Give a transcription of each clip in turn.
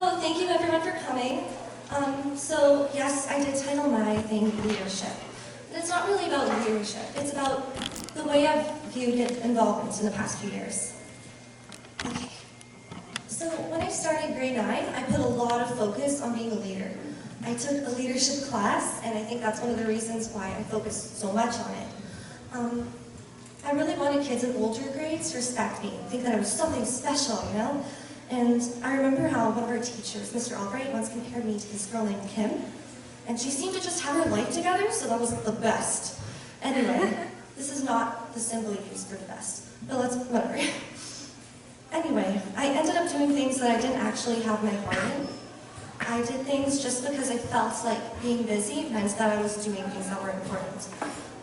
Well, thank you everyone for coming. So yes, I did title my thing leadership. But it's not really about leadership. It's about the way I've viewed involvement in the past few years. Okay. So when I started grade 9, I put a lot of focus on being a leader. I took a leadership class, and I think that's one of the reasons why I focused so much on it. I really wanted kids in older grades to respect me, think that I was something special, you know? And I remember how one of our teachers, Mr. Albright, once compared me to this girl named Kim, and she seemed to just have her life together, so that was the best. Anyway, this is not the symbol used for the best, but whatever. Anyway, I ended up doing things that I didn't actually have my heart in. I did things just because I felt like being busy meant that I was doing things that were important.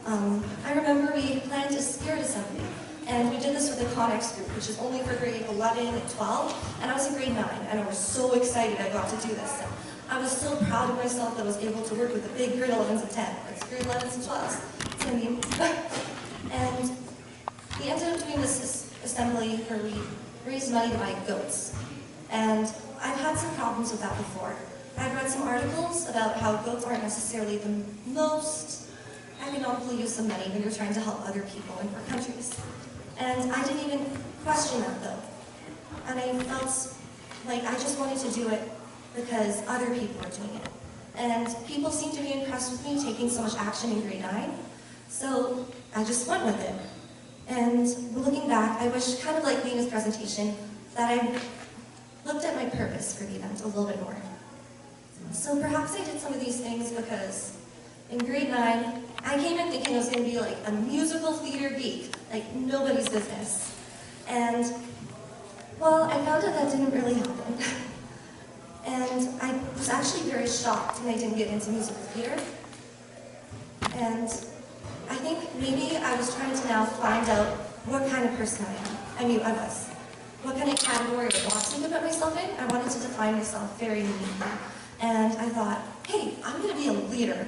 I remember we planned a spirit assembly, and we did this with the Connex group, which is only for grade 11 and 12, and I was in grade 9, and I was so excited I got to do this. And I was so proud of myself that I was able to work with the big grade 11s and 10s. It's grade 11s and 12s. I mean, and we ended up doing this assembly where we raised money to buy goats. And I've had some problems with that before. I've read some articles about how goats aren't necessarily the most economical use of money when you're trying to help other people in poor countries. And I didn't even question that though. And I felt like I just wanted to do it because other people are doing it. And people seemed to be impressed with me taking so much action in grade 9. So I just went with it. And looking back, I wish, kind of like Lena's presentation, that I looked at my purpose for the event a little bit more. So perhaps I did some of these things because in grade 9, I came in thinking I was going to be like a musical theater geek, like nobody's business. And, well, I found out that didn't really happen. And I was actually very shocked when I didn't get into musical theater. And I think maybe I was trying to now find out what kind of person I am. I mean, I was. What kind of category or box I could put myself in. I wanted to define myself very uniquely. And I thought, hey, I'm going to be a leader.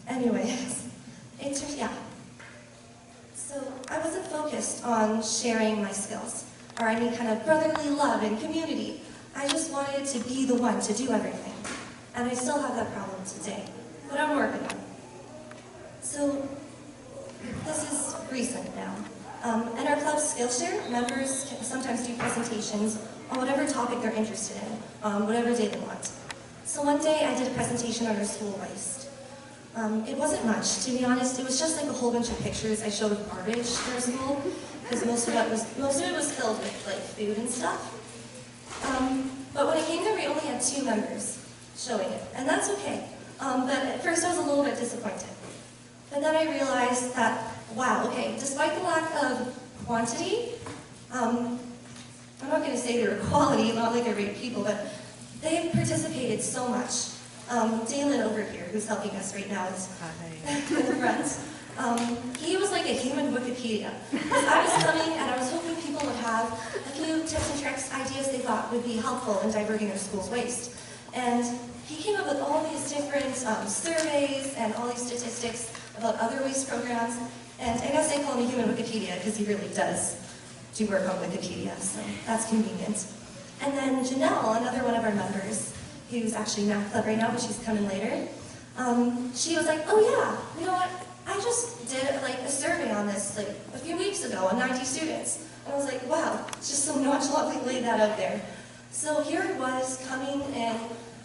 Anyways, yeah. So I wasn't focused on sharing my skills or any kind of brotherly love and community. I just wanted to be the one to do everything. And I still have that problem today, but I'm working on it. So this is recent now. In our club Skillshare, members can sometimes do presentations on whatever topic they're interested in, whatever day they want. So one day I did a presentation on our school waste. It wasn't much, to be honest. It was just like a whole bunch of pictures I showed of garbage in our school, because most of it was filled with like food and stuff. But when I came there, we only had 2 members showing it, and that's okay. But at first I was a little bit disappointed. But then I realized that, wow, okay, despite the lack of quantity, I'm not going to say they were quality, not like I rate people, but they participated so much. Dalen over here, who's helping us right now, is in the front. He was like a human Wikipedia. I was coming and I was hoping people would have a few tips and tricks, ideas they thought would be helpful in diverting their school's waste. And he came up with all these different surveys and all these statistics about other waste programs. And I guess they call him a human Wikipedia because he really does do work on Wikipedia, so that's convenient. And then Janelle, another one of our members, who's actually in math club right now, but she's coming later, she was like, oh yeah, you know what, I just did like a survey on this like a few weeks ago on 90 students. And I was like, wow, it's just so nonchalantly laid that out there. So here I was coming in,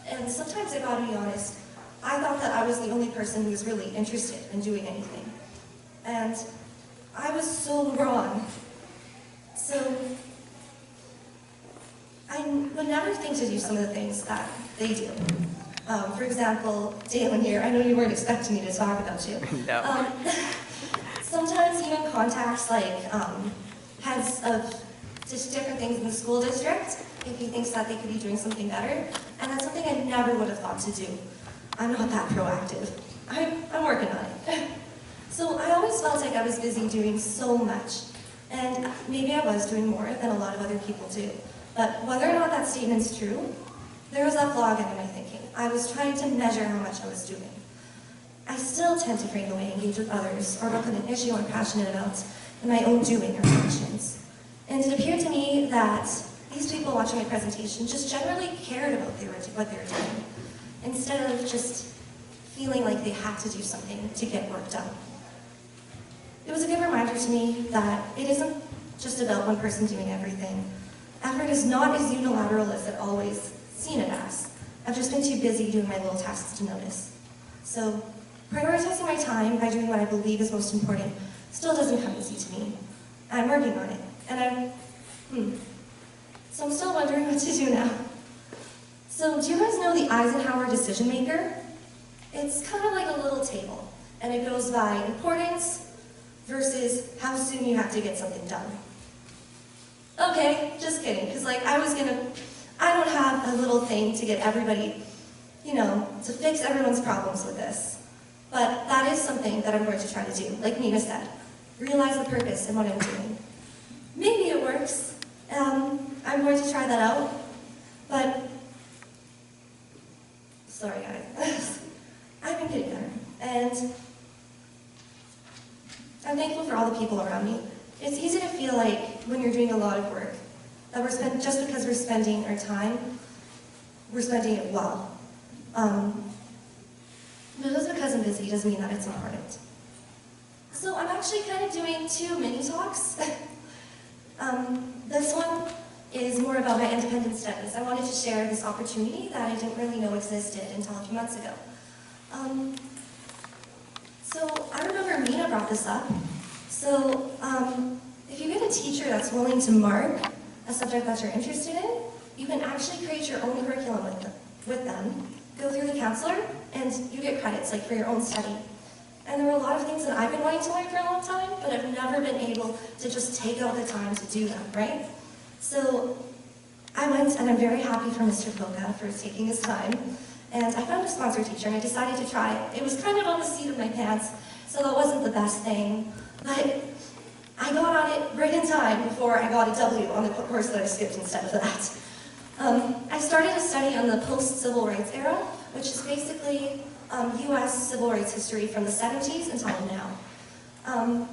and sometimes I gotta be honest, I thought that I was the only person who was really interested in doing anything. And I was so wrong. So I would never think to do some of the things that they do. For example, Dalen here, I know you weren't expecting me to talk about you. No. Sometimes even contacts like heads of just different things in the school district if he thinks that they could be doing something better. And that's something I never would have thought to do. I'm not that proactive. I'm working on it. So I always felt like I was busy doing so much. And maybe I was doing more than a lot of other people do. But whether or not that statement's true, there was that flaw in my thinking. I was trying to measure how much I was doing. I still tend to frequently engage with others or look at an issue I'm passionate about in my own doing or actions. And it appeared to me that these people watching my presentation just generally cared about what they were doing, instead of just feeling like they had to do something to get work done. It was a good reminder to me that it isn't just about one person doing everything. Effort is not as unilateral as it always seen it as. I've just been too busy doing my little tasks to notice. So, prioritizing my time by doing what I believe is most important still doesn't come easy to me. I'm working on it, and So I'm still wondering what to do now. So, do you guys know the Eisenhower decision maker? It's kind of like a little table, and it goes by importance versus how soon you have to get something done. Okay, just kidding, because I don't have a little thing to get everybody, to fix everyone's problems with this. But that is something that I'm going to try to do, like Nina said. Realize the purpose in what I'm doing. Maybe it works. I'm going to try that out. But, sorry guys, I've been getting better. And I'm thankful for all the people around me. It's easy to feel like when you're doing a lot of work, that just because we're spending our time, we're spending it well. But just because I'm busy doesn't mean that it's important. So I'm actually kind of doing 2 mini talks. This one is more about my independent studies. I wanted to share this opportunity that I didn't really know existed until a few months ago. So I remember Mina brought this up. So if you get a teacher that's willing to mark a subject that you're interested in, you can actually create your own curriculum with them, go through the counselor, and you get credits for your own study. And there are a lot of things that I've been wanting to learn for a long time, but I've never been able to just take out the time to do them, right? So I went, and I'm very happy for Mr. Poca for taking his time, and I found a sponsor teacher, and I decided to try it. It was kind of on the seat of my pants, so that wasn't the best thing, but I got on it right in time before I got a W on the course that I skipped instead of that. I started a study on the post-civil rights era, which is basically U.S. civil rights history from the 70s until now.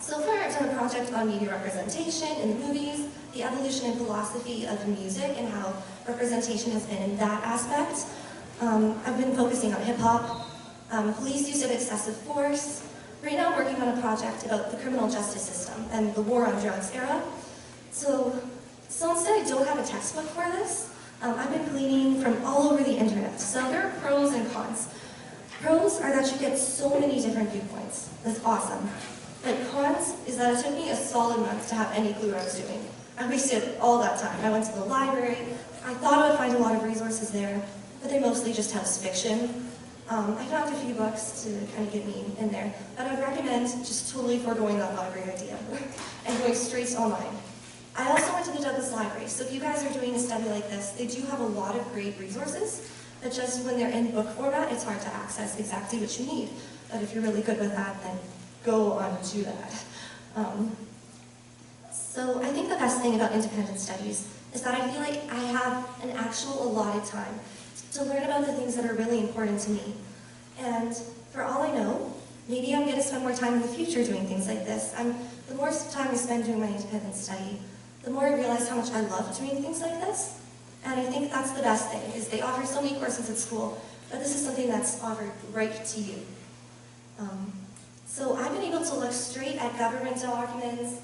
So far, I've done a project on media representation in the movies, the evolution and philosophy of music, and how representation has been in that aspect. I've been focusing on hip-hop, police use of excessive force. Right now, I'm working on a project about the criminal justice system and the war on drugs era. So instead, I don't have a textbook for this. I've been gleaning from all over the internet. So there are pros and cons. Pros are that you get so many different viewpoints. That's awesome. But cons is that it took me a solid month to have any clue what I was doing. I wasted all that time. I went to the library. I thought I would find a lot of resources there, but they mostly just house fiction. I found a few books to kind of get me in there, but I'd recommend just totally foregoing that library idea and going straight to online. I also went to the Douglas Library, so if you guys are doing a study like this, they do have a lot of great resources, but just when they're in book format, it's hard to access exactly what you need. But if you're really good with that, then go on and do that. So I think the best thing about independent studies is that I feel like I have an actual allotted time to learn about the things that are really important to me. And for all I know, maybe I'm going to spend more time in the future doing things like this. The more time I spend doing my independent study, the more I realize how much I love doing things like this. And I think that's the best thing, is they offer so many courses at school, but this is something that's offered right to you. So I've been able to look straight at government documents,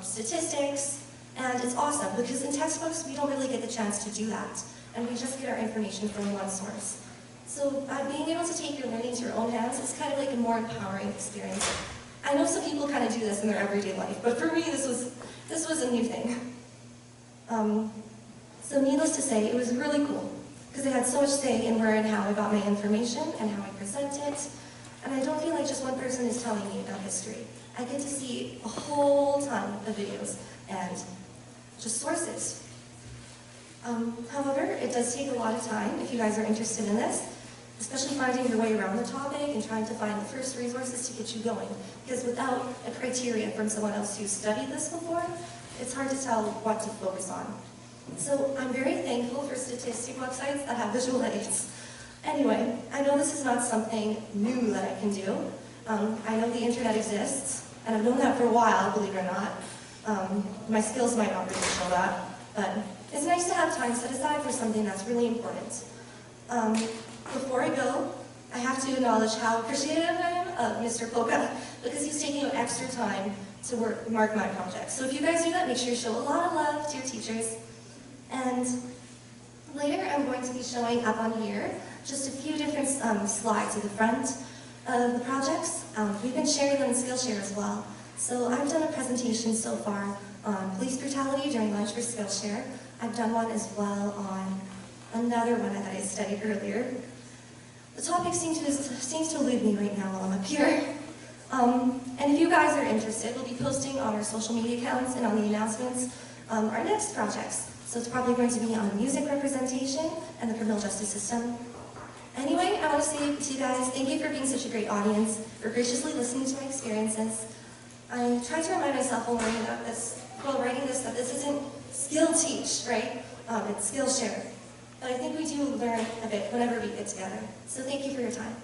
statistics, and it's awesome, because in textbooks, we don't really get the chance to do that, and we just get our information from one source. So being able to take your learning to your own hands is kind of like a more empowering experience. I know some people kind of do this in their everyday life, but for me, this was a new thing. So needless to say, it was really cool, because I had so much say in where and how I got my information and how I present it, and I don't feel like just one person is telling me about history. I get to see a whole ton of videos and just sources. However, it does take a lot of time if you guys are interested in this, especially finding your way around the topic and trying to find the first resources to get you going. Because without a criteria from someone else who's studied this before, it's hard to tell what to focus on. So I'm very thankful for statistic websites that have visual aids. Anyway, I know this is not something new that I can do. I know the internet exists, and I've known that for a while, believe it or not. My skills might not really show that. but it's nice to have time set aside for something that's really important. Before I go, I have to acknowledge how appreciative I am of Mr. Polka, because he's taking extra time to mark my project. So if you guys do that, make sure you show a lot of love to your teachers. And later, I'm going to be showing up on here just a few different slides at the front of the projects. We've been sharing them in Skillshare as well. So I've done a presentation so far on police brutality during lunch for Skillshare. I've done one as well on another one that I studied earlier. The topic seems to elude me right now while I'm up here. And if you guys are interested, we'll be posting on our social media accounts and on the announcements our next projects. So it's probably going to be on music representation and the criminal justice system. Anyway, I want to say to you guys, thank you for being such a great audience, for graciously listening to my experiences. I tried to remind myself while writing this, that this isn't skill teach, right? It's Skillshare. But I think we do learn a bit whenever we get together. So thank you for your time.